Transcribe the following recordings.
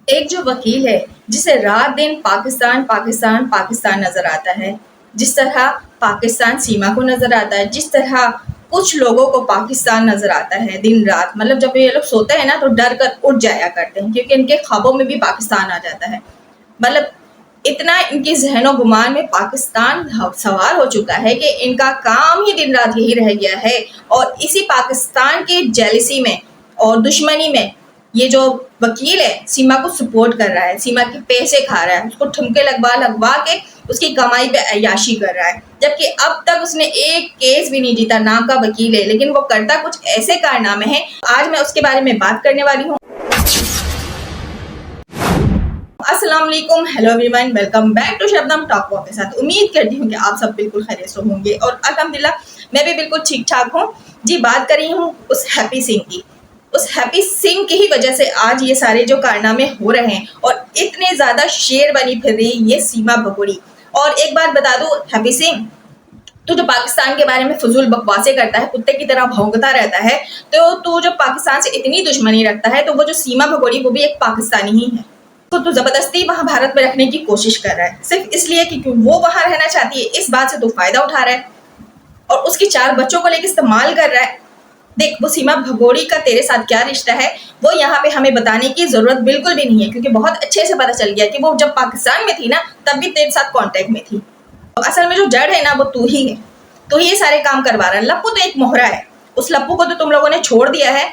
एक जो वकील है जिसे रात दिन पाकिस्तान पाकिस्तान पाकिस्तान नजर आता है, जिस तरह पाकिस्तान सीमा को नजर आता है, जिस तरह कुछ लोगों को पाकिस्तान नजर आता है दिन रात, मतलब जब ये लोग सोते हैं ना तो डर कर उठ जाया करते हैं क्योंकि इनके ख्वाबों में भी पाकिस्तान आ जाता है। मतलब इतना इनके जहनो गुमान में पाकिस्तान सवार हो चुका है कि इनका काम ही दिन रात यही रह गया है। और इसी पाकिस्तान के जेलिसी में और दुश्मनी में ये जो वकील है सीमा को सपोर्ट कर रहा है, सीमा के पैसे खा रहा है, उसको ठुमके लगवा लगवा के उसकी कमाई पे अय्याशी कर रहा है, जबकि अब तक उसने एक केस भी नहीं जीता। नाम का वकील है लेकिन वो करता कुछ ऐसे कारनामे हैं। आज मैं उसके बारे में बात करने वाली हूँ। अस्सलाम वालेकुम, hello everyone, welcome back to Shabnam talk walk के साथ। उम्मीद करती हूँ कि आप सब बिल्कुल खैरियत से होंगे और अल्हम्दुलिल्लाह मैं भी बिल्कुल ठीक ठाक हूँ। जी, बात कर रही हूँ उस हैप्पी सिंह की। उस हैप्पी सिंह की ही वजह से आज ये सारे जो कारनामे हो रहे हैं और इतने ज्यादा शेर बनी फिर रही ये सीमा भगोड़ी। और एक बात बता दूं, हैप्पी सिंह तू जो पाकिस्तान के बारे में फजूल बकवासें करता है, कुत्ते की तरह भौंकता रहता है, तो तू जो पाकिस्तान से इतनी दुश्मनी रखता है तो वो जो सीमा भगोड़ी वो भी एक पाकिस्तानी ही है। तो जबरदस्ती वहां भारत में रखने की कोशिश कर रहा है सिर्फ इसलिए कि वो वहां रहना चाहती है। इस बात से तू फायदा उठा रहा है और उसके 4 बच्चों को लेकर इस्तेमाल कर रहा है। देख, वो सीमा भगोड़ी का तेरे साथ क्या रिश्ता है वो यहाँ पे हमें बताने की जरूरत बिल्कुल भी नहीं है, क्योंकि बहुत अच्छे से पता चल गया कि वो जब पाकिस्तान में थी ना तब भी तेरे साथ कांटेक्ट में थी। तो असल में जो जड़ है ना वो तू ही है, तो ये सारे काम करवा रहा है। लप्पू तो एक मोहरा है, उस लप्पू को तो तुम लोगों ने छोड़ दिया है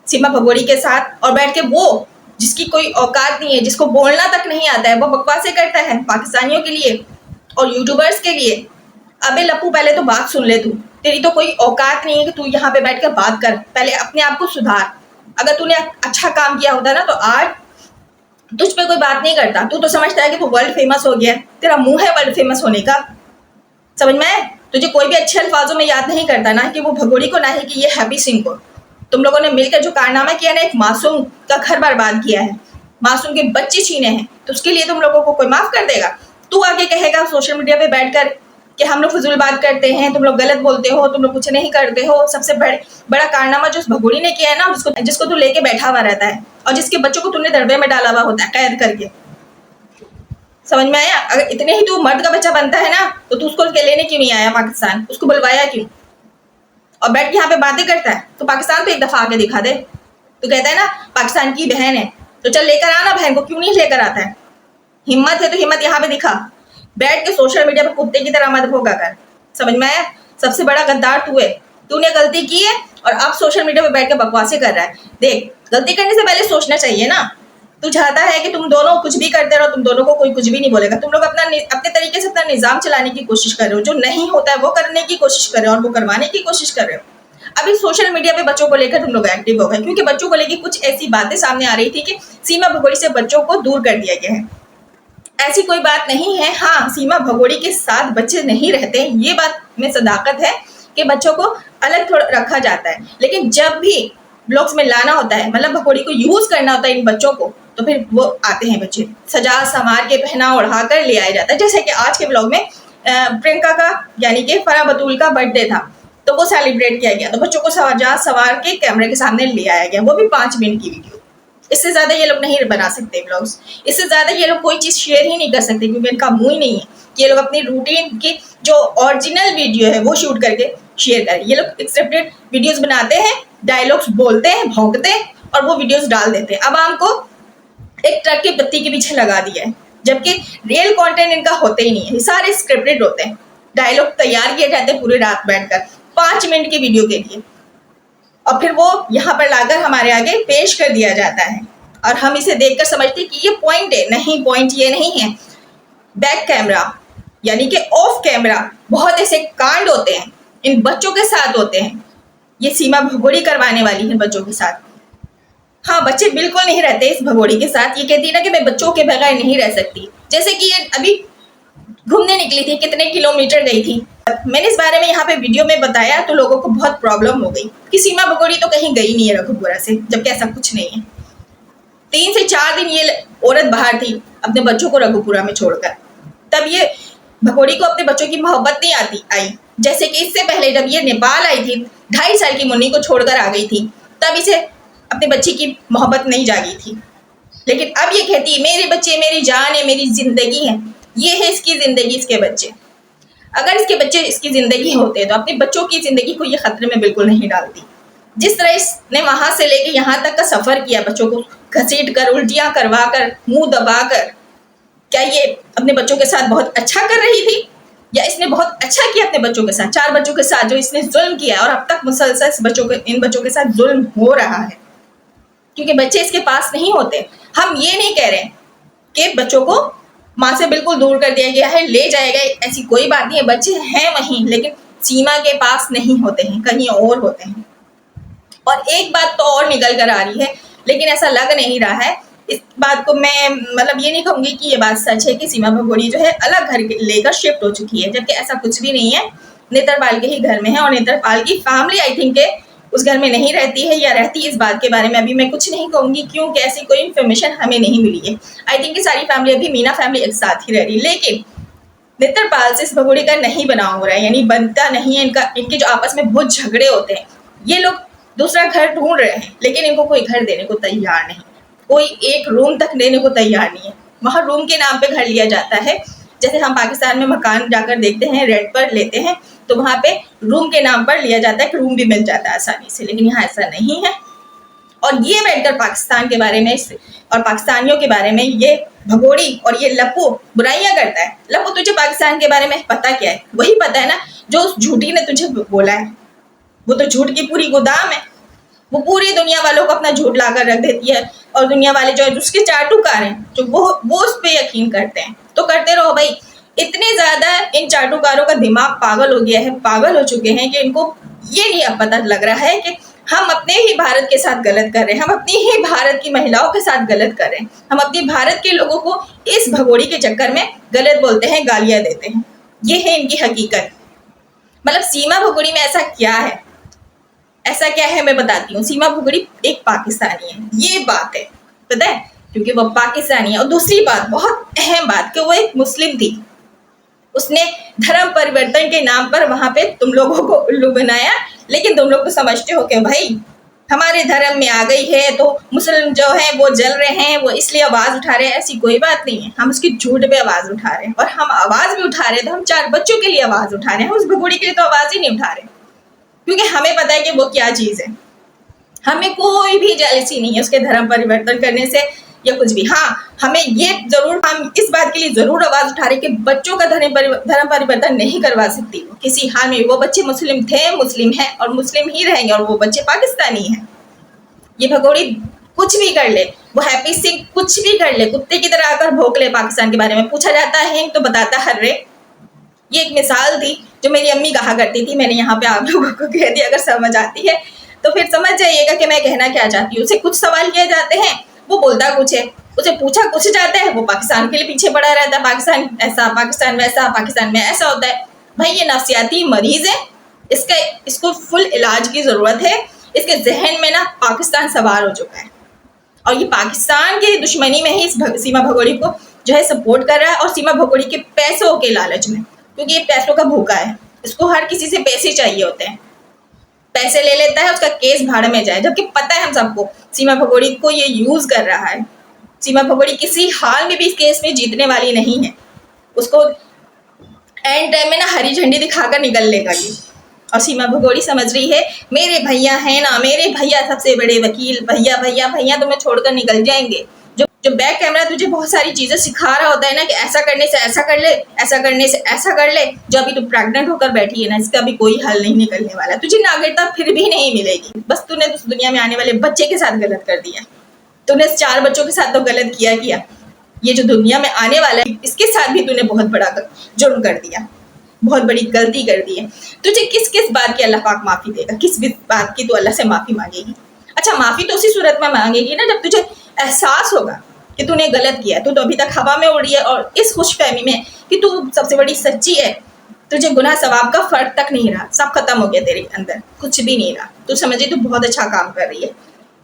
सीमा भगोड़ी के साथ, और बैठ के वो जिसकी कोई औकात नहीं है, जिसको बोलना तक नहीं आता है, वो बकवासें करता है पाकिस्तानियों के लिए और यूट्यूबर्स के लिए। अबे लप्पू, पहले तो बात सुन ले, तू तेरी तो कोई औकात नहीं है कि तू यहाँ पे बैठ कर बात कर। पहले अपने आप को सुधार। अगर तूने अच्छा काम किया होता ना तो आज तुझ पे कोई बात नहीं करता। तू तो समझता है कि तू वर्ल्ड फेमस हो गया, तेरा मुंह है वर्ल्ड फेमस होने का। समझ में आए? तुझे कोई भी अच्छे अल्फाजों में याद नहीं करता ना कि वो भगोड़ी को, ना ही कि ये हैप्पी सिंह को। तुम लोगों ने मिलकर जो कारनामा किया ना, एक मासूम का घर बर्बाद किया है, मासूम के बच्चे छीने हैं, तो उसके लिए तुम लोगों को कोई माफ कर देगा? तू आगे कहेगा सोशल मीडिया पे बैठकर कि हम लोग फजूल बात करते हैं, तुम लोग गलत बोलते हो, तुम लोग कुछ नहीं करते हो। सबसे बड़ा कारनामा जो उस भगोड़ी ने किया है ना, जिसको तू लेके बैठा हुआ रहता है और जिसके बच्चों को तूने दरबे में डाला हुआ होता है कैद करके। समझ में आया? अगर इतने ही तू मर्द का बच्चा बनता है ना तो तू उसको लेने क्यों नहीं आया पाकिस्तान? उसको बुलवाया क्यों? और बैठ के यहाँ पे बातें करता है। तो पाकिस्तान तो एक दफा आके दिखा दे। तो कहता है ना पाकिस्तान की बहन है, तो चल लेकर आना बहन को, क्यों नहीं लेकर आता है? हिम्मत है तो हिम्मत यहाँ पे दिखा। बैठ के सोशल मीडिया पे कुत्ते की तरह मत भोगा कर। समझ में आया? सबसे बड़ा गद्दार तू है। तूने गलती की है और अब सोशल मीडिया पे बैठ के बकवासें कर रहा है। देख, गलती करने से पहले सोचना चाहिए ना। तू चाहता है कि तुम दोनों कुछ भी करते रहो, तुम दोनों को कोई कुछ भी नहीं बोलेगा। तुम लोग अपने तरीके से अपना निजाम चलाने की कोशिश कर रहे हो, जो नहीं होता है वो करने की कोशिश कर रहे हो और वो करवाने की कोशिश कर रहे हो। अभी सोशल मीडिया पे बच्चों को लेकर तुम लोग एक्टिव हो गए क्योंकि बच्चों को लेकर कुछ ऐसी बातें सामने आ रही थी कि सीमा भगोड़ी से बच्चों को दूर कर दिया गया है। ऐसी कोई बात नहीं है। हाँ, सीमा भगोड़ी के साथ बच्चे नहीं रहते, ये बात में सदाकत है कि बच्चों को अलग थोड़ा रखा जाता है, लेकिन जब भी ब्लॉग्स में लाना होता है, मतलब भगोड़ी को यूज करना होता है इन बच्चों को, तो फिर वो आते हैं बच्चे सजा संवार के, पहना ओढ़ा कर ले आया जाता है। जैसे कि आज के ब्लॉग में प्रियंका का यानी कि फराह बतूल का बर्थडे था, तो वो सेलिब्रेट किया गया, तो बच्चों को सजा सवार के कैमरे के सामने ले आया गया, वो भी 5 मिनट की वीडियो। इससे ज्यादा ये लोग नहीं बना सकते ब्लॉग्स, इससे ज्यादा ये लोग कोई चीज शेयर ही नहीं कर सकते क्योंकि इनका मुंह ही नहीं है कि ये लोग अपनी रूटीन की जो ओरिजिनल वीडियो है वो शूट करके शेयर करें। ये लोग स्क्रिप्टेड वीडियोस बनाते हैं, डायलॉग्स बोलते हैं, भौंकते हैं और वो वीडियोस डाल देते हैं। अब आम को एक ट्रक की पत्ती के पीछे लगा दिया है, जबकि रियल कंटेंट इनका होते ही नहीं है, सारे स्क्रिप्टेड होते हैं। डायलॉग तैयार किए जाते हैं पूरी रात बैठकर 5 मिनट की वीडियो के लिए, और फिर वो यहाँ पर लाकर हमारे आगे पेश कर दिया जाता है और हम इसे देखकर समझते हैं कि ये पॉइंट है। नहीं, पॉइंट ये नहीं है। बैक कैमरा यानी कि ऑफ कैमरा बहुत ऐसे कांड होते हैं, इन बच्चों के साथ होते हैं। ये सीमा भगोड़ी करवाने वाली है बच्चों के साथ। हाँ, बच्चे बिल्कुल नहीं रहते इस भगोड़ी के साथ। ये कहती है ना कि मैं बच्चों के बगैर नहीं रह सकती। जैसे कि ये अभी घूमने निकली थी, कितने किलोमीटर गई थी। मैंने इस बारे में यहाँ पे वीडियो में बताया तो लोगों को बहुत प्रॉब्लम हो गई कि सीमा भगोड़ी तो कहीं गई नहीं है रघुपुरा से, जबकि ऐसा कुछ नहीं है। 3 से 4 दिन ये औरत बाहर थी अपने बच्चों को रघुपुरा में छोड़कर, तब ये भगोड़ी को अपने बच्चों की मोहब्बत नहीं आई। जैसे कि इससे पहले जब ये नेपाल आई थी, 2.5 साल की मुन्नी को छोड़कर आ गई थी, तब इसे अपने बच्ची की मोहब्बत नहीं जागी थी। लेकिन अब ये कहती है मेरे बच्चे मेरी जान है, मेरी जिंदगी है। ये है इसकी जिंदगी, इसके बच्चे। अगर इसके बच्चे इसकी जिंदगी होते तो अपने बच्चों की जिंदगी को ये खतरे में बिल्कुल नहीं डालती। जिस तरह इसने वहां से लेके यहाँ तक का सफर किया, बच्चों को घसीट कर, उल्टियां करवा कर, मुंह दबा कर, क्या ये अपने बच्चों के साथ बहुत अच्छा कर रही थी, या इसने बहुत अच्छा किया अपने बच्चों के साथ? 4 बच्चों के साथ जो इसने जुल्म किया और अब तक मुसलसल इन बच्चों के साथ जुल्म हो रहा है, क्योंकि बच्चे इसके पास नहीं होते। हम ये नहीं कह रहे कि बच्चों को माँ से बिल्कुल दूर कर दिया गया है, ले जाएगा, ऐसी कोई बात नहीं है। बच्चे हैं वहीं, लेकिन सीमा के पास नहीं होते हैं, कहीं और होते हैं। और एक बात तो और निकल कर आ रही है, लेकिन ऐसा लग नहीं रहा है। इस बात को मैं मतलब ये नहीं कहूंगी कि ये बात सच है कि सीमा भगोड़ी जो है अलग घर लेकर शिफ्ट हो चुकी है, जबकि ऐसा कुछ भी नहीं है। नेत्रपाल के ही घर में है और नेत्रपाल की फैमिली आई थिंक उस घर में नहीं रहती है, या रहती, इस बात के बारे में अभी मैं कुछ नहीं कहूंगी, क्योंकि ऐसी कोई इन्फॉर्मेशन हमें नहीं मिली है। आई थिंक सारी फैमिली अभी मीना फैमिली एक साथ ही रह रही, लेकिन नेत्रपाल से इस भगोड़ी का नहीं बनाव हो रहा है, यानी बनता नहीं है इनका। इनके जो आपस में बहुत झगड़े होते हैं, ये लोग दूसरा घर ढूंढ रहे हैं, लेकिन इनको कोई घर देने को तैयार नहीं, कोई एक रूम तक देने को तैयार नहीं है। वहां रूम के नाम पे घर लिया जाता है, जैसे हम पाकिस्तान में मकान जाकर देखते हैं, रेंट पर लेते हैं, तो वहां पे रूम के नाम पर लिया जाता है कि रूम भी मिल जाता है आसानी से, लेकिन यहाँ ऐसा नहीं है। और ये बैठकर पाकिस्तान के बारे में और पाकिस्तानियों के बारे में ये भगोड़ी और ये लप्पू बुराइयां करता है। लप्पू, तुझे पाकिस्तान के बारे में पता क्या है? वही पता है ना जो उस झूठी ने तुझे बोला है। वो तो झूठ की पूरी गोदाम है, वो पूरी दुनिया वालों को अपना झूठ लाकर रख देती है, और दुनिया वाले जो उसके चाटुकार हैं, जो वो उस पर यकीन करते हैं। तो करते रहो भाई। इतने ज्यादा इन चाटुकारों का दिमाग पागल हो गया है, पागल हो चुके हैं कि इनको ये नहीं अब पता लग रहा है कि हम अपने ही भारत के साथ गलत कर रहे हैं, हम अपनी ही भारत की महिलाओं के साथ गलत कर रहे हैं, हम अपनी भारत के लोगों को इस भगोड़ी के चक्कर में गलत बोलते हैं, गालियां देते हैं। ये है इनकी हकीकत। मतलब सीमा भगोड़ी में ऐसा क्या है, ऐसा क्या है मैं बताती हूँ। सीमा भगोड़ी एक पाकिस्तानी है, ये बात है, पता है, क्योंकि वो पाकिस्तानी है। और दूसरी बात, बहुत अहम बात, कि वो एक मुस्लिम थी। उसने धर्म परिवर्तन के नाम पर वहां पे तुम लोगों को उल्लू बनाया, लेकिन तुम लोग तो समझते हो कि भाई हमारे धर्म में आ गई है तो मुस्लिम जो है वो जल रहे हैं, वो इसलिए आवाज उठा रहे हैं। ऐसी कोई बात नहीं है, हम उसकी झूठ पे आवाज उठा रहे हैं। और हम आवाज भी उठा रहे हैं तो हम 4 बच्चों के लिए आवाज उठा रहे हैं, उस भगोड़ी के लिए तो आवाज ही नहीं उठा रहे, क्योंकि हमें पता है कि वो क्या चीज है। हमें कोई भी जेलसी नहीं है उसके धर्म परिवर्तन करने से या कुछ भी। हाँ, हमें ये जरूर, हम इस बात के लिए जरूर आवाज उठा रहे कि बच्चों का धर्म परिवर्तन नहीं करवा सकती वो किसी हाल में। वो बच्चे मुस्लिम थे, मुस्लिम हैं और मुस्लिम ही रहेंगे, और वो बच्चे पाकिस्तानी हैं। ये भगोड़ी कुछ भी कर ले, वो हैप्पी सिंह कुछ भी कर ले, कुत्ते की तरह आकर भौंक ले पाकिस्तान के बारे में। पूछा जाता है तो बताता हर्रे। ये एक मिसाल थी जो मेरी अम्मी कहा करती थी, मैंने यहाँ पे आप लोगों को कह दिया। अगर समझ आती है तो फिर समझ जाइएगा कि मैं कहना क्या चाहती हूँ। उसे कुछ सवाल किए जाते हैं, वो बोलता कुछ है, उसे पूछा कुछ जाता है, वो पाकिस्तान के लिए पीछे पड़ा रहता है। पाकिस्तान ऐसा, पाकिस्तान वैसा, पाकिस्तान में ऐसा होता है। भाई ये नफ्सियाती मरीज है, इसको फुल इलाज की जरूरत है। इसके जहन में ना पाकिस्तान सवार हो चुका है, और ये पाकिस्तान की दुश्मनी में ही इस सीमा भगोड़ी को जो है सपोर्ट कर रहा है, और सीमा भगोड़ी के पैसों के लालच में, क्योंकि ये पैसों का भूखा है। इसको हर किसी से पैसे चाहिए होते हैं, पैसे ले लेता है, उसका केस भाड़ में जाए। जबकि पता है हम सबको सीमा भगोड़ी को ये यूज कर रहा है। सीमा भगोड़ी किसी हाल में भी इस केस में जीतने वाली नहीं है। उसको एंड टाइम में ना हरी झंडी दिखाकर निकल लेगा ये। और सीमा भगोड़ी समझ रही है मेरे भैया है ना, मेरे भैया सबसे बड़े वकील, भैया भैया भैया तुम्हें छोड़कर निकल जाएंगे। जो बैक कैमरा तुझे बहुत सारी चीजें सिखा रहा होता है ना, कि ऐसा करने से ऐसा कर ले, ऐसा करने से ऐसा कर ले। जो अभी तू प्रेग्नेंट होकर बैठी है ना, इसका भी कोई हल नहीं निकलने वाला। तुझे नागरिकता फिर भी नहीं मिलेगी, बस तूने उस दुनिया में आने वाले बच्चे के साथ गलत कर दिया। तूने 4 बच्चों के साथ तो गलत किया, ये जो दुनिया में आने वाला है इसके साथ भी तूने बहुत बड़ा जुर्म कर दिया, बहुत बड़ी गलती कर दी है। तुझे किस किस बात की अल्लाह पाक माफी देगा, किस बात की तू अल्लाह से माफी मांगेगी? अच्छा, माफी तो उसी सूरत में मांगेगी ना जब तुझे एहसास होगा कि तूने गलत किया। तू तो अभी तक हवा में उड़ रही है, और इस खुशफहमी में कि तू सबसे बड़ी सच्ची है, तुझे गुनाह सवाब का फर्क तक नहीं रहा, सब खत्म हो गया तेरे अंदर, कुछ भी नहीं रहा। तू समझी तू बहुत अच्छा काम कर रही है,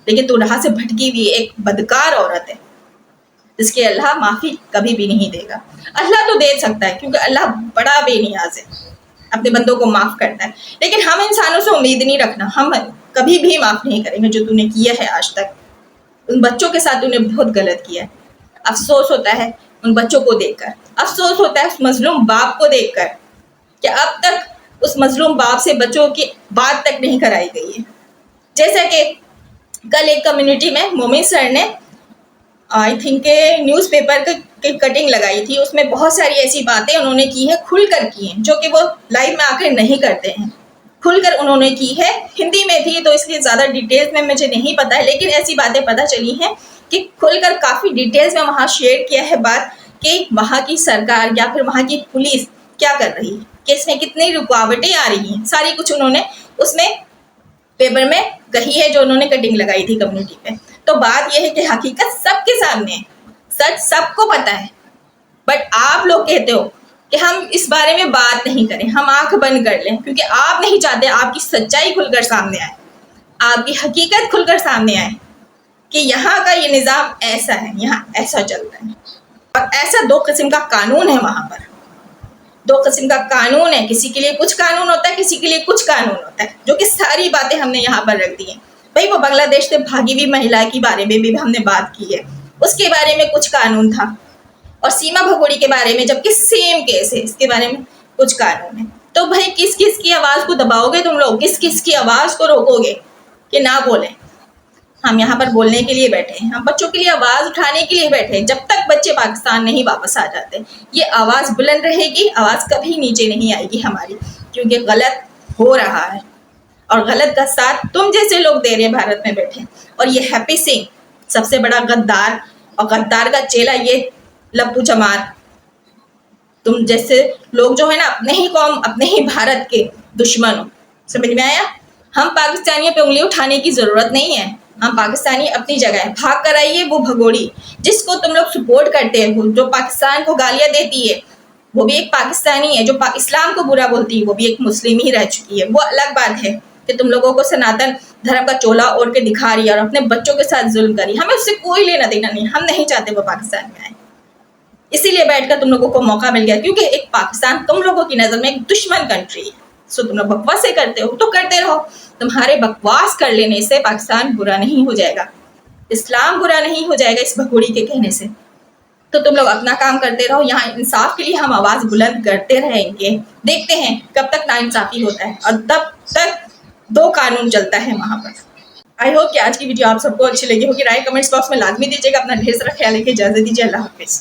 लेकिन तू राह से भटकी हुई एक बदकार औरत है, जिसके अल्लाह माफी कभी भी नहीं देगा। अल्लाह तो दे सकता है, क्योंकि अल्लाह बड़ा बेनियाज है, अपने बंदों को माफ करता है। लेकिन हम इंसानों से उम्मीद नहीं रखना, हम कभी भी माफ नहीं करेंगे जो तूने किया है आज तक। उन बच्चों के साथ उन्हें बहुत गलत किया है। अफसोस होता है उन बच्चों को देखकर, अफसोस होता है उस मजलूम बाप को देखकर कि अब तक उस मजलूम बाप से बच्चों की बात तक नहीं कराई गई है। जैसा कि कल एक कम्युनिटी में मोमिन सर ने आई थिंक न्यूज़पेपर की कटिंग लगाई थी, उसमें बहुत सारी ऐसी बातें उन्होंने की है, खुलकर की हैं, जो कि वो लाइव में आकर नहीं करते हैं। खुलकर उन्होंने की है, हिंदी में थी तो इसलिए ज़्यादा डिटेल्स में मुझे नहीं पता है, लेकिन ऐसी बातें पता चली हैं कि खुलकर काफ़ी डिटेल्स में वहाँ शेयर किया है बात कि वहाँ की सरकार या फिर वहाँ की पुलिस क्या कर रही है, कि इसमें कितनी रुकावटें आ रही हैं, सारी कुछ उन्होंने उसमें पेपर में कही है, जो उन्होंने कटिंग लगाई थी कम्युनिटी पे। तो बात यह है कि हकीकत सबके सामने है, सच सबको पता है, बट आप लोग कहते हो कि हम इस बारे में बात नहीं करें, हम आंख बंद कर लें, क्योंकि आप नहीं चाहते आपकी सच्चाई खुलकर सामने आए, आपकी हकीकत खुलकर सामने आए कि यहाँ का ये निज़ाम ऐसा है, यहाँ ऐसा चलता है। और ऐसा 2 किस्म का कानून है वहाँ पर, 2 किस्म का कानून है, किसी के लिए कुछ कानून होता है, किसी के लिए कुछ कानून होता है, जो कि सारी बातें हमने यहाँ पर रख दी हैं। भाई वो बांग्लादेश से भागी हुई महिला के बारे में भी हमने बात की है, उसके बारे में कुछ कानून था, और सीमा भगोड़ी के बारे में जबकि सेम केस है, इसके बारे में कुछ कानून है। तो भाई किस किस की आवाज़ को दबाओगे तुम लोग, किस किस की आवाज़ को रोकोगे कि ना बोलें। हम यहाँ पर बोलने के लिए बैठे हैं, हम बच्चों के लिए आवाज़ उठाने के लिए बैठे हैं। जब तक बच्चे पाकिस्तान नहीं वापस आ जाते ये आवाज़ बुलंद रहेगी, आवाज़ कभी नीचे नहीं आएगी हमारी, क्योंकि गलत हो रहा है और गलत का साथ तुम जैसे लोग दे रहे हैं भारत में बैठे। और ये हैप्पी सिंह सबसे बड़ा गद्दार, और गद्दार का चेला ये लप्पू चमार, तुम जैसे लोग जो है ना अपने ही कौम अपने ही भारत के दुश्मन हो। समझ में आया? हम पाकिस्तानियों पे उंगली उठाने की ज़रूरत नहीं है, हम पाकिस्तानी अपनी जगह है। भाग कर आइए वो भगोड़ी जिसको तुम लोग सपोर्ट करते हो, जो पाकिस्तान को गालियाँ देती है, वो भी एक पाकिस्तानी है। जो इस्लाम को बुरा बोलती है वो भी एक मुस्लिम ही रह चुकी है। वो अलग बात है कि तुम लोगों को सनातन धर्म का चोला ओढ़ के दिखा रही है और अपने बच्चों के साथ जुल्म करी। हमें उससे कोई लेना देना नहीं, हम नहीं चाहते वो पाकिस्तान में आए, इसीलिए बैठकर तुम लोगों को मौका मिल गया, क्योंकि एक पाकिस्तान तुम लोगों की नज़र में एक दुश्मन कंट्री है। सो तुम लोग बकवासें करते हो तो करते रहो, तुम्हारे बकवास कर लेने से पाकिस्तान बुरा नहीं हो जाएगा, इस्लाम बुरा नहीं हो जाएगा इस भगोड़ी के कहने से। तो तुम लोग अपना काम करते रहो, यहाँ इंसाफ के लिए हम आवाज़ बुलंद करते रहेंगे। देखते हैं कब तक नाइंसाफ़ी होता है और तब तक 2 कानून चलता है वहाँ पर। आई होप कि आज की वीडियो आप सबको अच्छी लगी होगी। राय कमेंट्स बॉक्स में लाजमी दीजिएगा। अपना ढेर सारा ख्याल रखिए। इजाज़त दीजिए। अल्लाह हाफिज़।